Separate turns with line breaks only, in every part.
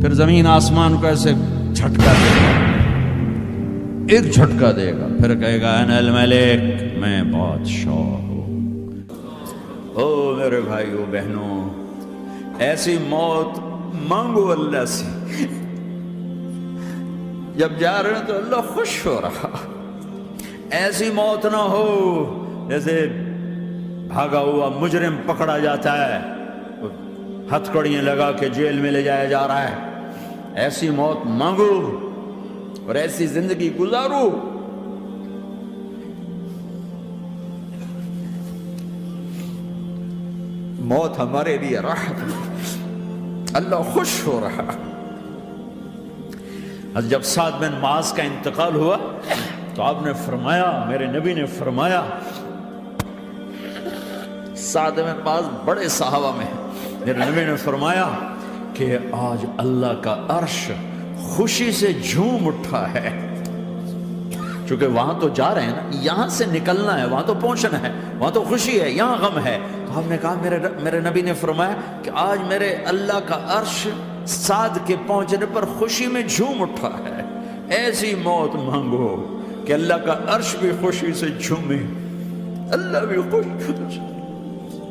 پھر زمین آسمان کو ایسے جھٹکا دے گا، ایک جھٹکا دے گا، پھر کہے گا انا الملک، میں بادشاہ ہوں۔ او میرے بھائیو بہنوں، ایسی موت مانگو اللہ سے، جب جا رہے ہیں تو اللہ خوش ہو رہا۔ ایسی موت نہ ہو جیسے بھاگا ہوا مجرم پکڑا جاتا ہے، ہتھکڑیاں لگا کے جیل میں لے جایا جا رہا ہے۔ ایسی موت مانگو اور ایسی زندگی گزارو۔ موت ہمارے لیے راحت ہے، اللہ خوش ہو رہا۔ جب سعد بن معاذ کا انتقال ہوا تو آپ نے فرمایا، میرے نبی نے فرمایا، سعد بن معاذ بڑے صحابہ میں ہیں، میرے نبی نے فرمایا کہ آج اللہ کا عرش خوشی سے جھوم اٹھا ہے، چونکہ وہاں تو جا رہے ہیں نا، یہاں سے نکلنا ہے، وہاں تو پہنچنا ہے، وہاں تو خوشی ہے، یہاں غم ہے۔ تو آپ نے کہا، میرے نبی نے فرمایا کہ آج میرے اللہ کا عرش سعد کے پہنچنے پر خوشی میں جھوم اٹھا ہے۔ ایسی موت مانگو کہ اللہ کا عرش بھی خوشی سے جھومے، اللہ بھی خوش۔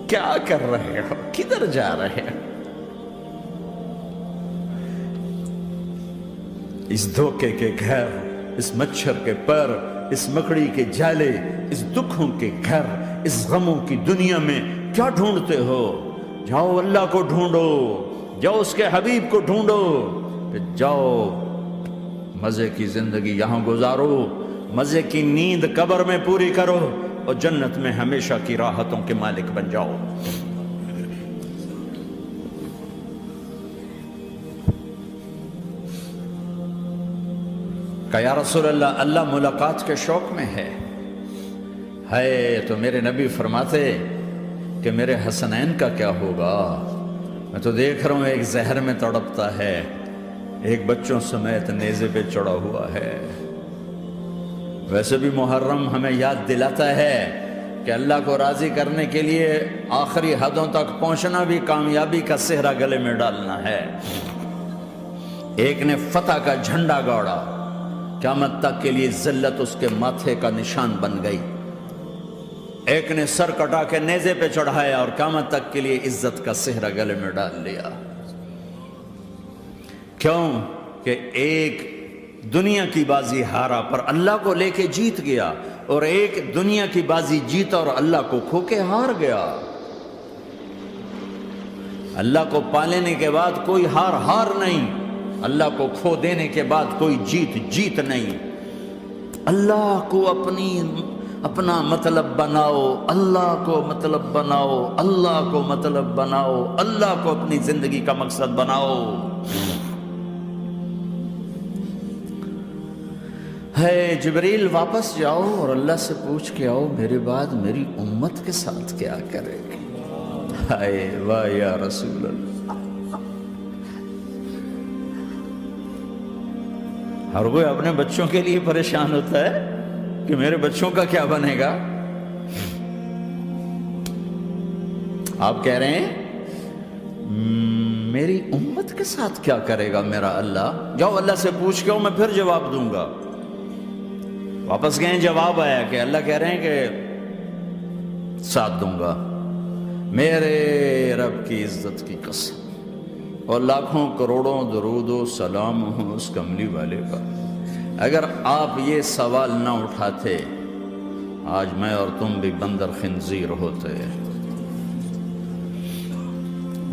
کیا کر رہے ہو؟ کدھر جا رہے ہو؟ اس دھوکے کے گھر، اس مچھر کے پر، اس مکڑی کے جالے، اس دکھوں کے گھر، اس غموں کی دنیا میں کیا ڈھونڈتے ہو؟ جاؤ اللہ کو ڈھونڈو، جاؤ اس کے حبیب کو ڈھونڈو، پھر جاؤ مزے کی زندگی یہاں گزارو، مزے کی نیند قبر میں پوری کرو، اور جنت میں ہمیشہ کی راحتوں کے مالک بن جاؤ۔ کہا یا رسول اللہ، اللہ ملاقات کے شوق میں ہے۔ تو میرے نبی فرماتے کہ میرے حسنین کا کیا ہوگا؟ میں تو دیکھ رہا ہوں ایک زہر میں تڑپتا ہے، ایک بچوں سمیت نیزے پہ چڑھا ہوا ہے۔ ویسے بھی محرم ہمیں یاد دلاتا ہے کہ اللہ کو راضی کرنے کے لیے آخری حدوں تک پہنچنا بھی کامیابی کا صحرا گلے میں ڈالنا ہے۔ ایک نے فتح کا جھنڈا گاڑا، قیامت تک کے لیے ذلت اس کے ماتھے کا نشان بن گئی۔ ایک نے سر کٹا کے نیزے پہ چڑھایا اور قیامت تک کے لیے عزت کا صحرا گلے میں ڈال لیا۔ کیوں کہ ایک دنیا کی بازی ہارا پر اللہ کو لے کے جیت گیا، اور ایک دنیا کی بازی جیتا اور اللہ کو کھو کے ہار گیا۔ اللہ کو پا لینے کے بعد کوئی ہار نہیں، اللہ کو کھو دینے کے بعد کوئی جیت نہیں۔ اللہ کو اپنا مطلب بناؤ، اللہ کو مطلب بناؤ، اللہ کو مطلب بناؤ، اللہ کو اپنی زندگی کا مقصد بناؤ۔ جبریل واپس جاؤ اور اللہ سے پوچھ کے آؤ میرے بعد میری امت کے ساتھ کیا کرے گی؟ واہ یا رسول اللہ۔ ہر کوئی اپنے بچوں کے لیے پریشان ہوتا ہے کہ میرے بچوں کا کیا بنے گا۔ آپ کہہ رہے ہیں میری امت کے ساتھ کیا کرے گا میرا اللہ؟ جاؤ اللہ سے پوچھ کے میں پھر جواب دوں گا۔ واپس گئے، جواب آیا کہ اللہ کہہ رہے ہیں کہ ساتھ دوں گا، میرے رب کی عزت کی قسم، اور لاکھوں کروڑوں درود و سلام ہوں اس کملی والے کا۔ اگر آپ یہ سوال نہ اٹھاتے آج میں اور تم بھی بندر خنزیر ہوتے۔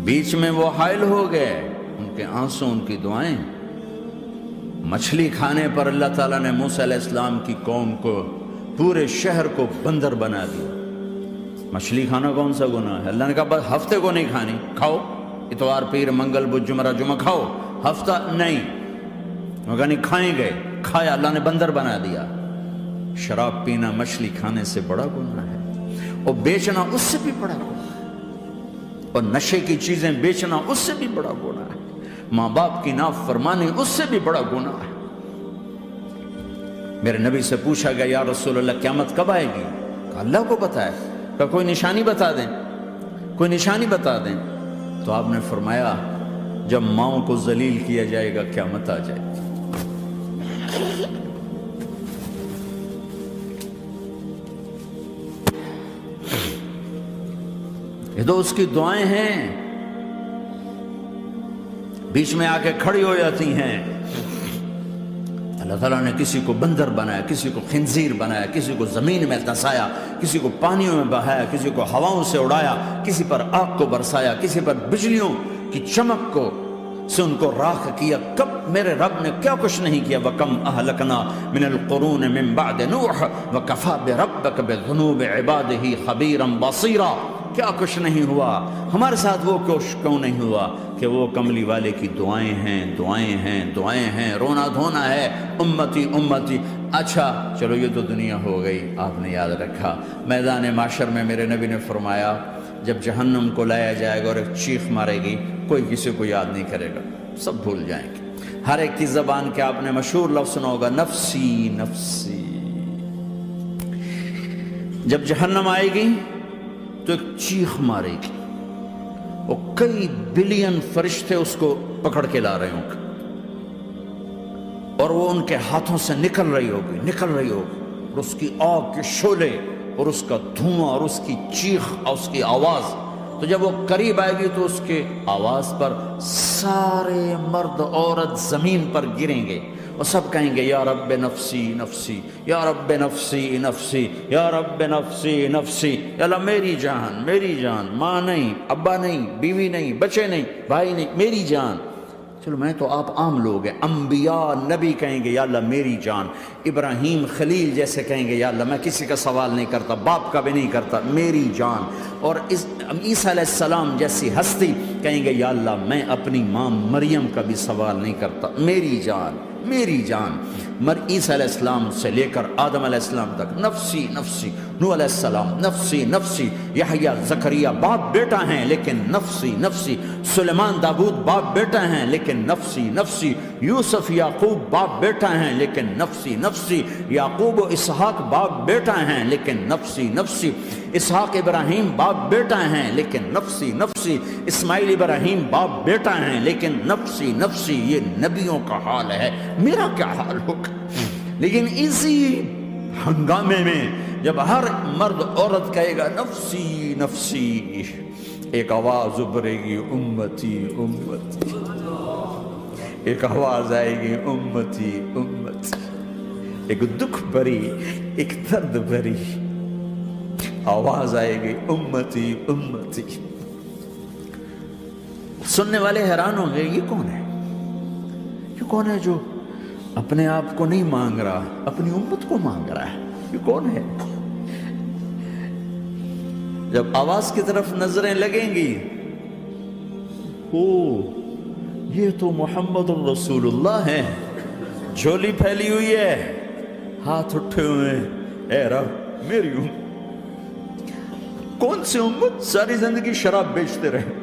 بیچ میں وہ حائل ہو گئے، ان کے آنسو، ان کی دعائیں۔ مچھلی کھانے پر اللہ تعالیٰ نے موسیٰ علیہ السلام کی قوم کو، پورے شہر کو بندر بنا دیا۔ مچھلی کھانا کون سا گناہ ہے؟ اللہ نے کہا بس ہفتے کو نہیں کھانی، کھاؤ، اتوار پیر منگل بدھ جمعہ جمعہ کھاؤ، ہفتہ نہیں۔ وہ کہا نہیں، کھائیں گے، کھایا، اللہ نے بندر بنا دیا۔ شراب پینا مچھلی کھانے سے بڑا گناہ ہے، اور بیچنا اس سے بھی بڑا گناہ ہے، اور نشے کی چیزیں بیچنا اس سے بھی بڑا گناہ ہے، ماں باپ کی نافرمانی اس سے بھی بڑا گناہ ہے۔ میرے نبی سے پوچھا گیا یا رسول اللہ قیامت کب آئے گی؟ کہا اللہ کو پتہ ہے۔ کہا کوئی نشانی بتا دیں، کوئی نشانی بتا دیں۔ تو آپ نے فرمایا جب ماؤں کو ذلیل کیا جائے گا قیامت آ جائے گی۔ یہ تو اس کی دعائیں ہیں، بیچ میں آ کے کھڑی ہو جاتی ہیں۔ اللہ تعالیٰ نے کسی کو بندر بنایا، کسی کو خنزیر بنایا، کسی کو زمین میں دھسایا، کسی کو پانیوں میں بہایا، کسی کو ہواؤں سے اڑایا، کسی پر آگ کو برسایا، کسی پر بجلیوں کی چمک کو سے ان کو راکھ کیا۔ کب میرے رب نے کیا کچھ نہیں کیا۔ وَكَمْ أَهْلَكْنَا مِنَ الْقُرُونِ مِنْ بَعْدِ نُوحٍ وَكَفَى بِرَبِّكَ بِذُنُوبِ عِبَادِهِ خَبِيرًا بَصِيرًا۔ کیا کچھ نہیں ہوا ہمارے ساتھ، وہ کچھ کیوں نہیں ہوا کہ وہ کملی والے کی دعائیں ہیں، دعائیں ہیں، دعائیں ہیں، رونا دھونا ہے، امتی امتی۔ اچھا چلو یہ تو دنیا ہو گئی، آپ نے یاد رکھا میدان معاشر میں میرے نبی نے فرمایا جب جہنم کو لایا جائے گا اور ایک چیخ مارے گی، کوئی کسی کو یاد نہیں کرے گا، سب بھول جائیں گے۔ ہر ایک کی زبان کے آپ نے مشہور لفظ سنا ہوگا، نفسی نفسی۔ جب جہنم آئے گی تو ایک چیخ مارے گی، اور کئی بلین فرشتے اس کو پکڑ کے لا رہے ہوں گے، اور وہ ان کے ہاتھوں سے نکل رہی ہوگی، اور اس کی آگ کے شعلے اور اس کا دھواں اور اس کی چیخ اور اس کی آواز۔ تو جب وہ قریب آئے گی تو اس کے آواز پر سارے مرد عورت زمین پر گریں گے اور سب کہیں گے یا رب نفسی نفسی، یا رب نفسی نفسی، یا رب نفسی نفسی۔ یا اللہ میری جان، میری جان، ماں نہیں، ابا نہیں، بیوی نہیں، بچے نہیں، بھائی نہیں، میری جان۔ چلو میں تو آپ عام لوگ ہیں، انبیاء نبی کہیں گے یا اللہ میری جان، ابراہیم خلیل جیسے کہیں گے یا اللہ میں کسی کا سوال نہیں کرتا، باپ کا بھی نہیں کرتا، میری جان۔ اور عیسیٰ علیہ السلام جیسی ہستی کہیں گے یا اللہ میں اپنی ماں مریم کا بھی سوال نہیں کرتا، میری جان، میری جان۔ عیسیٰ علیہ السلام سے لے کر آدم علیہ السلام تک نفسی نفسی، نوح علیہ السلام نفسی نفسی، یحییٰ زکریا باپ بیٹا ہیں لیکن نفسی نفسی، سلیمان داؤد باپ بیٹا ہیں لیکن نفسی نفسی، یوسف یعقوب باپ بیٹا ہیں لیکن نفسی نفسی، یعقوب و اسحاق باپ بیٹا ہیں لیکن نفسی نفسی، اسحاق ابراہیم باپ بیٹا ہیں لیکن نفسی نفسی، اسماعیل ابراہیم باپ بیٹا ہیں لیکن نفسی نفسی۔ یہ نبیوں کا حال ہے، میرا کیا حال ہوگا؟ لیکن اسی ہنگامے میں جب ہر مرد عورت کہے گا نفسی نفسی، ایک آواز ابھرے گی امتی امتی، ایک آواز آئے گی امتی امتی، ایک دکھ بھری، ایک درد بھری آواز آئے گی امتی امتی۔ سننے والے حیران ہوں گے یہ کون ہے، یہ کون ہے جو اپنے آپ کو نہیں مانگ رہا، اپنی امت کو مانگ رہا ہے، یہ کون ہے؟ جب آواز کی طرف نظریں لگیں گی، او یہ تو محمد الرسول اللہ ہے، جھولی پھیلی ہوئی ہے، ہاتھ اٹھے ہوئے ہیں، اے رب میری امت۔ کون سی امت ساری زندگی شراب بیچتے رہے،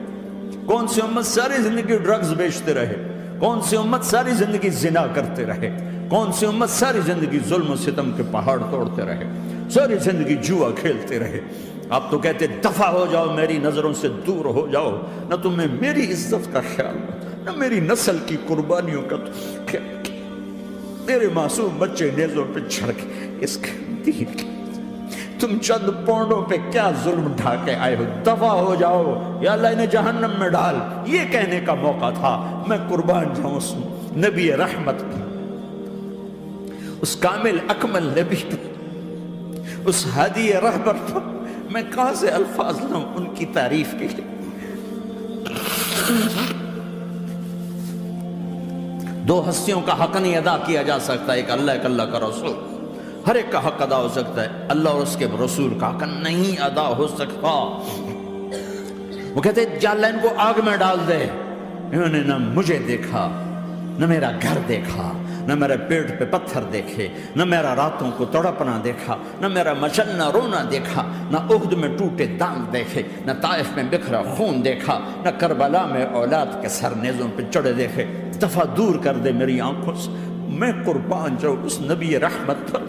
کون سی امت ساری زندگی ڈرگز بیچتے رہے، کون سی امت ساری زندگی زنا کرتے رہے، کون سی امت ساری زندگی ظلم و ستم کے پہاڑ توڑتے رہے، ساری زندگی جوا کھیلتے رہے۔ آپ تو کہتے دفع ہو جاؤ، میری نظروں سے دور ہو جاؤ، نہ تمہیں میری عزت کا خیال، نہ میری نسل کی قربانیوں کا خیال، میرے معصوم بچے نیزوں پہ چڑھ کے اس کے دین کے تم چند پونڈوں پہ کیا ظلم ڈھا کے آئے ہو، دفع ہو جاؤ، یا اللہ انہیں جہنم میں ڈال۔ یہ کہنے کا موقع تھا، میں قربان جاؤں اس نبی رحمت پر، اس کامل اکمل نبی پر، اس ہادی رہبر پر۔ میں کہاں سے الفاظ لوں ان کی تعریف کے لیے؟ دو ہستیوں کا حق نہیں ادا کیا جا سکتا، ایک اللہ، ایک اللہ کا رسول۔ ہر ایک کا حق ادا ہو سکتا ہے، اللہ اور اس کے رسول کا حق نہیں ادا ہو سکتا۔ وہ کہتے جا اللہ ان کو آگ میں ڈال دے، انہوں نے نہ مجھے دیکھا، نہ میرا گھر دیکھا، نہ میرے پیٹ پہ پتھر دیکھے، نہ میرا راتوں کو تڑپنا دیکھا، نہ میرا مچلنا رونا دیکھا، نہ احد میں ٹوٹے دانت دیکھے، نہ طائف میں بکھرا خون دیکھا، نہ کربلا میں اولاد کے سر نیزوں پہ چڑھے دیکھے۔ دفعہ دور کر دے میری آنکھوں سے، میں قربان جاؤں اس نبی رحمت پر۔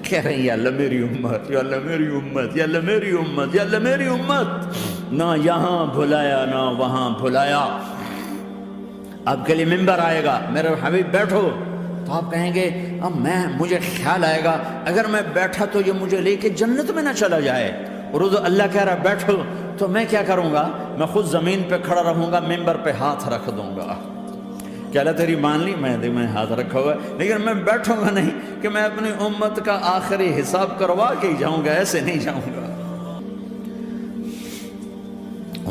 کہہ رہے ہیں یا اللہ میری امت، یا اللہ میری امت، یا اللہ میری امت، یا اللہ میری امت۔ نہ یہاں بھلایا نہ وہاں بھلایا، آپ کے لیے ممبر آئے گا، میرے حبیب بیٹھو، تو آپ کہیں گے اب مجھے خیال آئے گا اگر میں بیٹھا تو یہ مجھے لے کے جنت میں نہ چلا جائے، اور اللہ کہہ رہا بیٹھو، تو میں کیا کروں گا؟ میں خود زمین پہ کھڑا رہوں گا، ممبر پہ ہاتھ رکھ دوں گا کہ اللہ تیری مان لی، میں ہاتھ رکھا ہوا ہے، لیکن میں بیٹھوں گا نہیں کہ میں اپنی امت کا آخری حساب کروا کے ہی جاؤں گا، ایسے نہیں جاؤں گا۔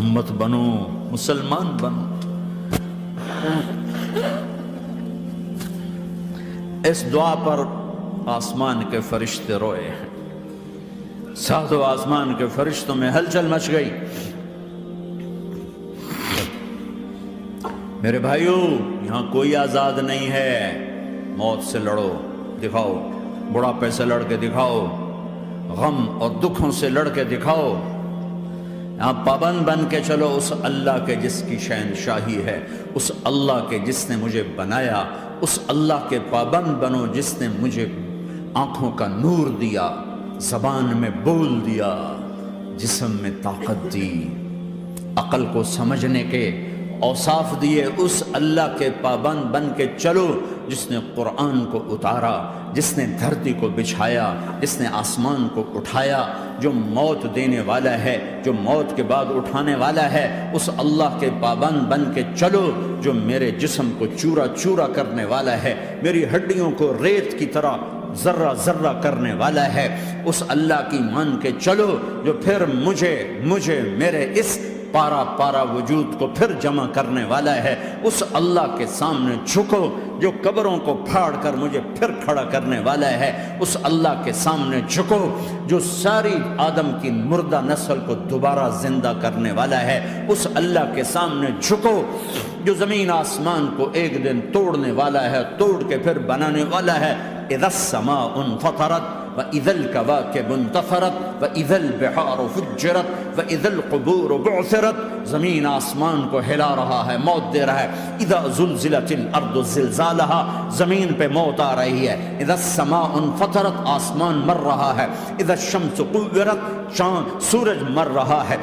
امت بنو، مسلمان بنو۔ اس دعا پر آسمان کے فرشتے روئے ہیں، ساتوں آسمان کے فرشتوں میں ہلچل مچ گئی۔ میرے بھائیوں، یہاں کوئی آزاد نہیں ہے، موت سے لڑو، دکھاؤ، بڑھاپے سے لڑ کے دکھاؤ، غم اور دکھوں سے لڑ کے دکھاؤ، یہاں پابند بن کے چلو اس اللہ کے جس کی شہنشاہی ہے، اس اللہ کے جس نے مجھے بنایا، اس اللہ کے پابند بنو جس نے مجھے آنکھوں کا نور دیا، زبان میں بول دیا، جسم میں طاقت دی، عقل کو سمجھنے کے اوصاف دیے، اس اللہ کے پابند بن کے چلو جس نے قرآن کو اتارا، جس نے دھرتی کو بچھایا، جس نے آسمان کو اٹھایا، جو موت دینے والا ہے، جو موت کے بعد اٹھانے والا ہے، اس اللہ کے پابند بن کے چلو جو میرے جسم کو چورا چورا کرنے والا ہے، میری ہڈیوں کو ریت کی طرح ذرہ ذرہ کرنے والا ہے، اس اللہ کی مان کے چلو جو پھر مجھے میرے اس پارا پارا وجود کو پھر جمع کرنے والا ہے، اس اللہ کے سامنے جھکو جو قبروں کو پھاڑ کر مجھے پھر کھڑا کرنے والا ہے، اس اللہ کے سامنے جھکو جو ساری آدم کی مردہ نسل کو دوبارہ زندہ کرنے والا ہے، اس اللہ کے سامنے جھکو جو زمین آسمان کو ایک دن توڑنے والا ہے، توڑ کے پھر بنانے والا ہے۔ اذا السماء انفطرت وَإِذَا الْكَوَاكِبُ انتَثَرَتْ وَإِذَا الْبِحَارُ فُجِّرَتْ وَإِذَا الْقُبُورُ بُعْثِرَتْ، زمین آسمان کو ہلا رہا ہے، موت دے رہا ہے۔ اِذَا زُلْزِلَتِ الْأَرْضُ زِلْزَالَهَا، زمین پہ موت آ رہی ہے۔ اِذَا السَّمَاءُ انفطرت، آسمان مر رہا ہے۔ اِذَا الشَّمْسُ كُوِّرَتْ، سورج مر رہا ہے۔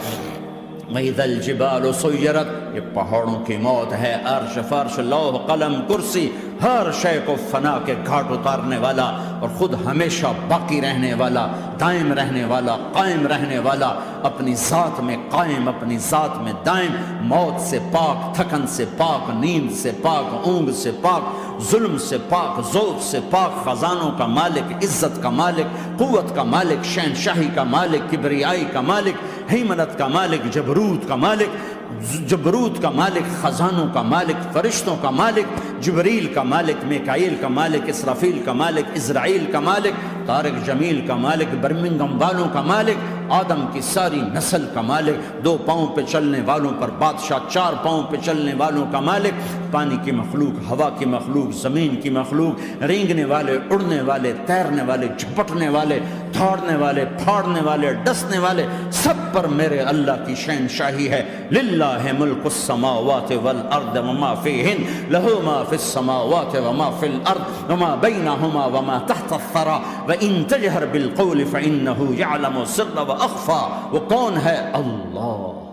وَإِذَا الْجِبَالُ سُيِّرَتْ، یہ پہاڑوں کی موت ہے۔ عرش فرش لوح قلم کرسی، ہر شے کو فنا کے گھاٹ اتارنے والا اور خود ہمیشہ باقی رہنے والا، دائم رہنے والا، قائم رہنے والا، اپنی ذات میں قائم، اپنی ذات میں دائم، موت سے پاک، تھکن سے پاک، نیند سے پاک، اونگ سے پاک، ظلم سے پاک، ذوق سے پاک، خزانوں کا مالک، عزت کا مالک، قوت کا مالک، شہنشاہی کا مالک، کبریائی کا مالک، ہیمنت کا مالک، جبروت کا مالک، خزانوں کا مالک، فرشتوں کا مالک، جبریل کا مالک، میکائیل کا مالک، اسرافیل کا مالک، اسرائیل کا مالک، طارق جمیل کا مالک، برمنگم والوں کا مالک، آدم کی ساری نسل کا مالک، 2 پاؤں پہ چلنے والوں پر بادشاہ، 4 پاؤں پہ چلنے والوں کا مالک، پانی کی مخلوق، ہوا کی مخلوق، زمین کی مخلوق، رینگنے والے، اڑنے والے، تیرنے والے، جھپٹنے والے، دھاڑنے والے، پھاڑنے والے، ڈسنے والے، سب پر میرے اللہ کی شہنشاہی ہے۔ للہ ملک السماوات والارض وما فیہن، لہ ما فی السماوات وما فی الارض وما بینہما وما تحت الثری وان تجہر بالقول فانہ یعلم السر واخفی۔ وہ کون ہے؟ اللہ۔